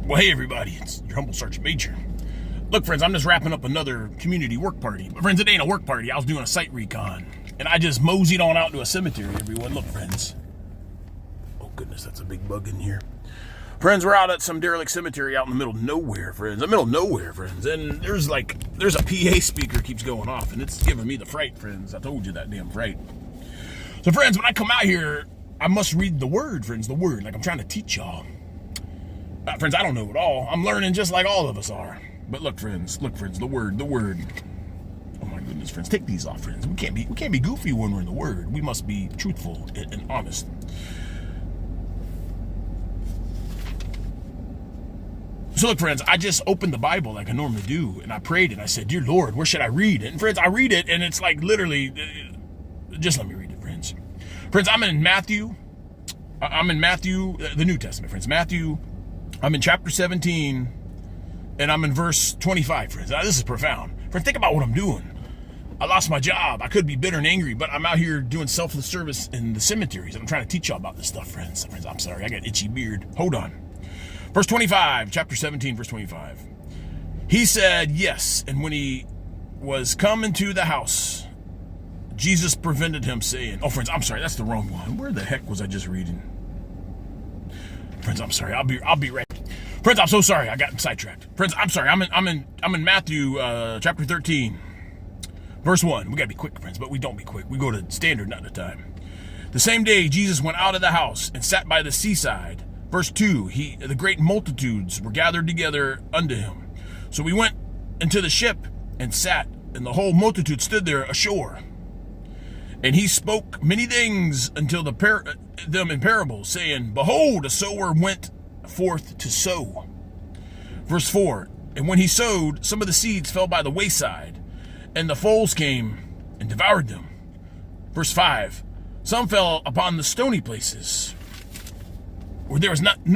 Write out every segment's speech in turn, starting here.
Well, hey everybody, it's your humble Sergeant Major. Look, friends, I'm just wrapping up another community work party. But friends, it ain't a work party. I was doing a site recon. And I just moseyed on out to a cemetery, everyone. Look, friends. Oh, goodness, that's a big bug in here. Friends, we're out at some derelict cemetery out in the middle of nowhere, friends. The middle of nowhere, friends. And there's a PA speaker keeps going off, and it's giving me the fright, friends. I told you that damn fright. So, friends, when I come out here, I must read the word, friends, the word. Like I'm trying to teach y'all. Friends, I don't know it all. I'm learning just like all of us are. But look, friends, the word. Oh my goodness, friends, take these off, friends. We can't be goofy when we're in the word. We must be truthful and honest. So look, friends, I just opened the Bible like I normally do, and I prayed, and I said, "Dear Lord, where should I read?" And friends, I read it, and it's like literally, just let me read it, friends. Friends, I'm in Matthew, the New Testament, friends. Matthew, I'm in chapter 17, and I'm in verse 25, friends. Now, this is profound. Friends, think about what I'm doing. I lost my job. I could be bitter and angry, but I'm out here doing selfless service in the cemeteries, and I'm trying to teach y'all about this stuff, friends. Friends, I'm sorry. I got an itchy beard. Hold on. Verse 25, chapter 17, verse 25. He said, yes, and when he was come into the house, Jesus prevented him, saying, oh, friends, I'm sorry. That's the wrong one. Where the heck was I just reading? Friends, I'm sorry. I'll be right. Friends, I'm so sorry. I got sidetracked. Friends, I'm sorry. I'm in Matthew chapter 13, verse 1. We gotta be quick, friends, but we don't be quick. We go to standard, not the time. The same day Jesus went out of the house and sat by the seaside. Verse 2. The great multitudes were gathered together unto him. So we went into the ship and sat, and the whole multitude stood there ashore. And he spoke many things until them in parables, saying, behold, a sower went forth to sow. Verse 4, and when he sowed, some of the seeds fell by the wayside, and the foals came and devoured them. Verse 5, some fell upon the stony places, where there was not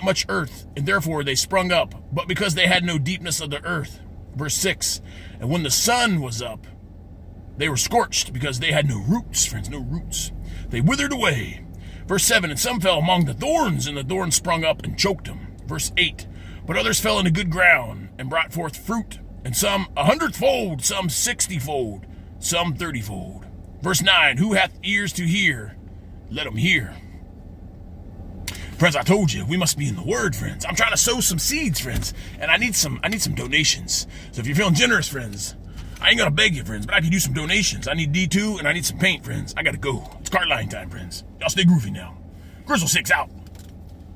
much earth, and therefore they sprung up, but because they had no deepness of the earth. Verse 6, and when the sun was up, they were scorched because they had no roots, friends, no roots. They withered away. Verse 7, and some fell among the thorns, and the thorns sprung up and choked them. Verse 8, but others fell into good ground and brought forth fruit, and some 100-fold, some 60-fold, some 30-fold. Verse 9, who hath ears to hear, let him hear. Friends, I told you, we must be in the word, friends. I'm trying to sow some seeds, friends, and I need some donations. So if you're feeling generous, friends, I ain't gonna beg you, friends, but I could use some donations. I need D2 and I need some paint, friends. I gotta go. It's cart line time, friends. Y'all stay groovy now. Grizzle 6 out.